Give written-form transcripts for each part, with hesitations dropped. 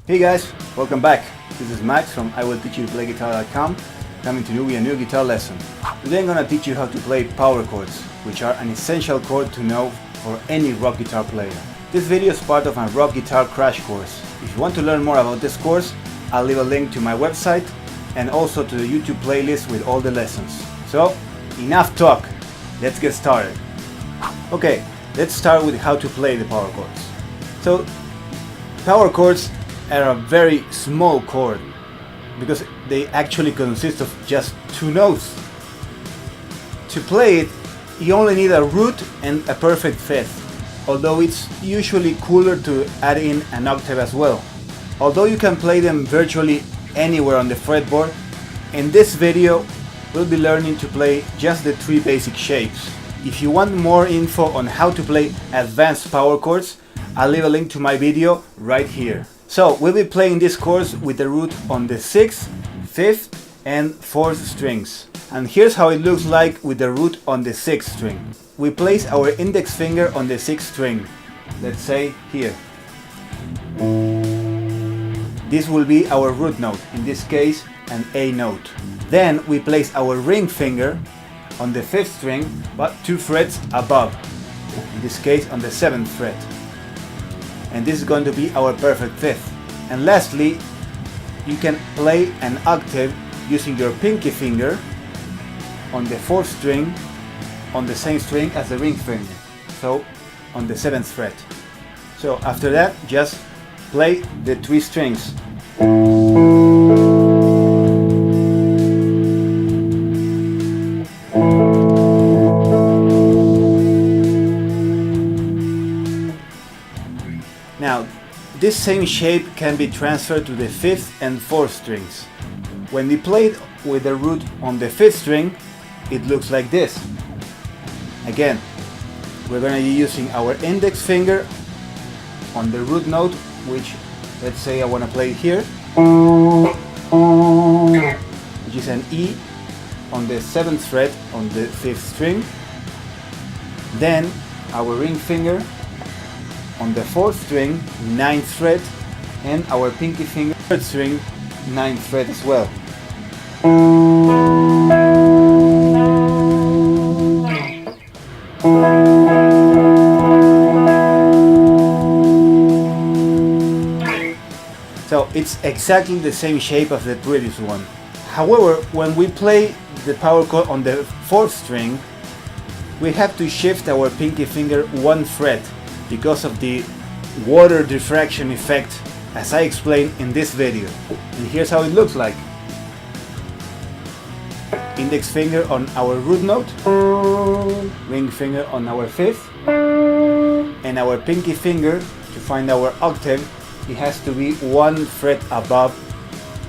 Hey guys, welcome back. This is Max from iwillteachyoutoPlayGuitar.com, coming to you with a new guitar lesson. Today I'm gonna teach you how to play power chords, which are an essential chord to know for any rock guitar player. This video is part of my rock guitar crash course. If you want to learn more about this course, I'll leave a link to my website and also to the YouTube playlist with all the lessons. So, enough talk, let's get started. Okay, let's start with how to play the power chords. So, power chords are a very small chord because they actually consist of just two notes. To play it, you only need a root and a perfect fifth, although it's usually cooler to add in an octave as well. Although you can play them virtually anywhere on the fretboard, in this video we'll be learning to play just the three basic shapes. If you want more info on how to play advanced power chords, I'll leave a link to my video right here. So we'll be playing this chords with the root on the 6th, 5th and 4th strings. And here's how it looks like with the root on the 6th string. We place our index finger on the 6th string, let's say here. This will be our root note, in this case an A note. Then we place our ring finger on the 5th string, but 2 frets above, in this case on the 7th fret. And this is going to be our perfect fifth. And lastly, you can play an octave using your pinky finger on the 4th string on the same string as the ring finger, so on the 7th fret. So after that, just play the 3 strings. Now, this same shape can be transferred to the 5th and 4th strings. When we play it with the root on the 5th string, it looks like this. Again, we're going to be using our index finger on the root note, which, let's say I want to play here, which is an E on the 7th fret on the 5th string. Then our ring finger on the 4th string, 9th fret, and our pinky finger, 3rd string, 9th fret as well. So it's exactly the same shape as the previous one. However, when we play the power chord on the 4th string, we have to shift our pinky finger 1 fret because of the water diffraction effect, as I explained in this video. And here's how it looks like. Index finger on our root note, ring finger on our 5th, and our pinky finger, to find our octave, it has to be 1 fret above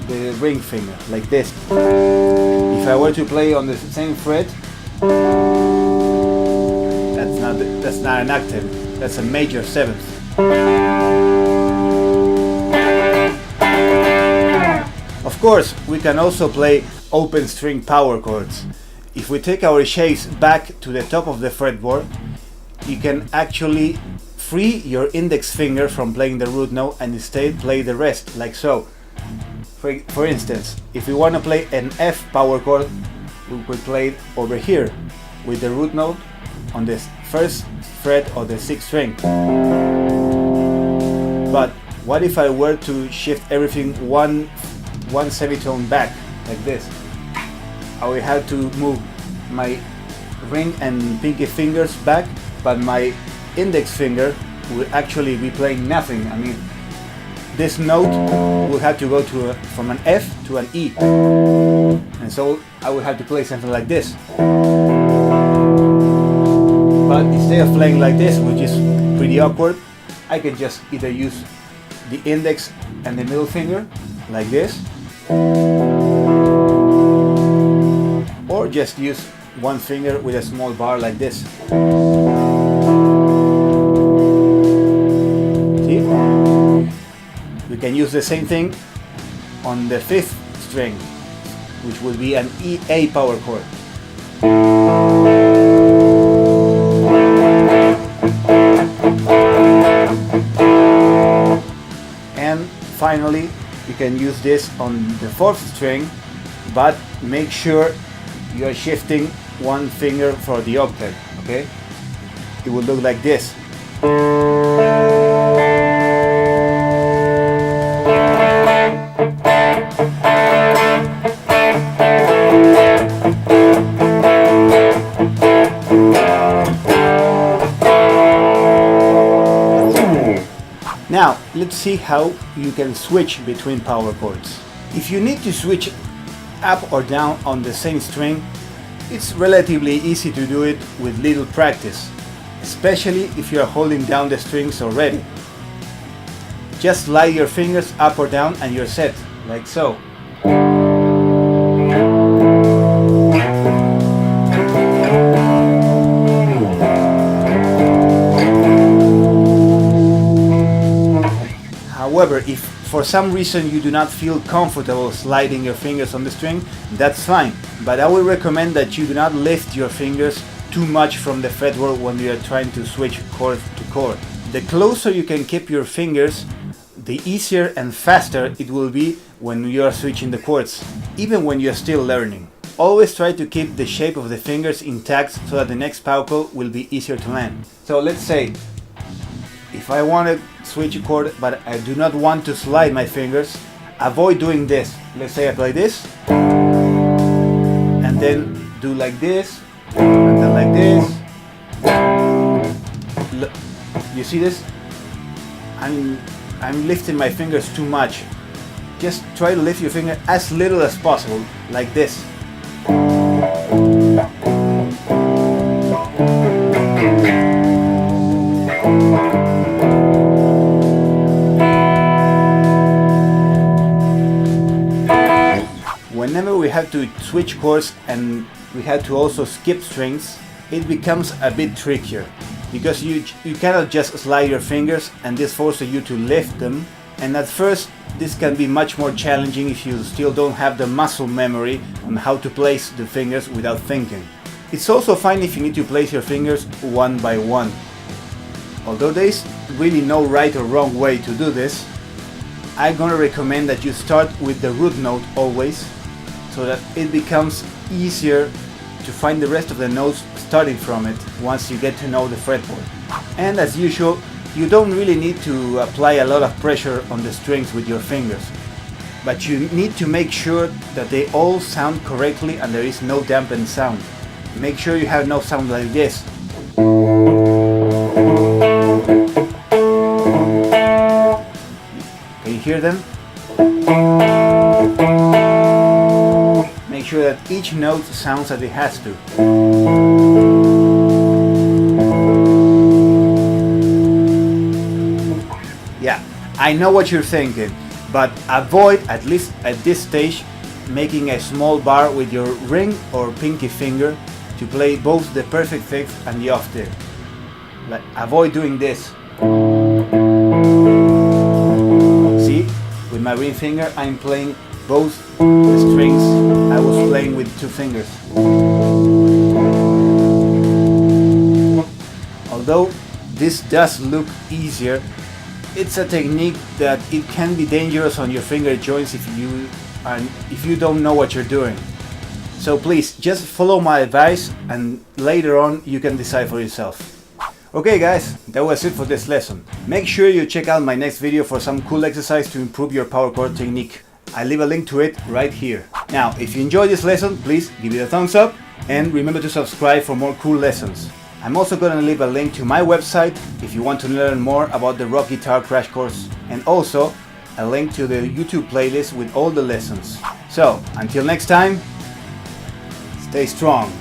the ring finger, like this. If I were to play on the same fret, that's not an octave. That's a major 7th. Of course, we can also play open string power chords. If we take our shapes back to the top of the fretboard, you can actually free your index finger from playing the root note and instead play the rest, like so. For instance, if we want to play an F power chord, we would play it over here with the root note on the 1st fret of the 6th string. But what if I were to shift everything one semitone back, like this? I will have to move my ring and pinky fingers back, but my index finger will actually be playing nothing. I mean, this note will have to go from an F to an E. And so I will have to play something like this. But instead of playing like this, which is pretty awkward, I can just either use the index and the middle finger, like this, or just use one finger with a small bar like this. See? We can use the same thing on the 5th string, which would be an EA power chord. can use this on the 4th string, but make sure you are shifting one finger for the octave, okay? It will look like this. Now, let's see how you can switch between power chords. If you need to switch up or down on the same string, it's relatively easy to do it with little practice, especially if you are holding down the strings already. Just slide your fingers up or down and you're set, like so. However, if for some reason you do not feel comfortable sliding your fingers on the string, that's fine, but I would recommend that you do not lift your fingers too much from the fretboard when you are trying to switch chord to chord. The closer you can keep your fingers, the easier and faster it will be when you are switching the chords, even when you are still learning. Always try to keep the shape of the fingers intact so that the next power chord will be easier to land. So let's say, if I want to switch a chord but I do not want to slide my fingers, avoid doing this. Let's say I play this, and then do like this, and then like this. Look, you see this? I'm lifting my fingers too much. Just try to lift your finger as little as possible, like this. Whenever we have to switch chords and we have to also skip strings, it becomes a bit trickier, because you cannot just slide your fingers and this forces you to lift them, and at first this can be much more challenging if you still don't have the muscle memory on how to place the fingers without thinking. It's also fine if you need to place your fingers one by one. Although there is really no right or wrong way to do this, I'm gonna recommend that you start with the root note always, so that it becomes easier to find the rest of the notes starting from it once you get to know the fretboard. And as usual, you don't really need to apply a lot of pressure on the strings with your fingers, but you need to make sure that they all sound correctly and there is no dampened sound. Make sure you have no sound like this. Can you hear them? Make sure that each note sounds as it has to. Yeah, I know what you're thinking, but avoid, at least at this stage, making a small bar with your ring or pinky finger to play both the perfect fifth and the octave. Like, avoid doing this. See, with my ring finger I'm playing both the strings I was playing with two fingers. Although this does look easier, it's a technique that it can be dangerous on your finger joints if you don't know what you're doing. So please, just follow my advice and later on you can decide for yourself. Okay guys, that was it for this lesson. Make sure you check out my next video for some cool exercise to improve your power chord technique. I'll leave a link to it right here. Now, if you enjoyed this lesson, please give it a thumbs up and remember to subscribe for more cool lessons. I'm also going to leave a link to my website if you want to learn more about the rock guitar crash course, and also a link to the YouTube playlist with all the lessons. So, until next time, stay strong.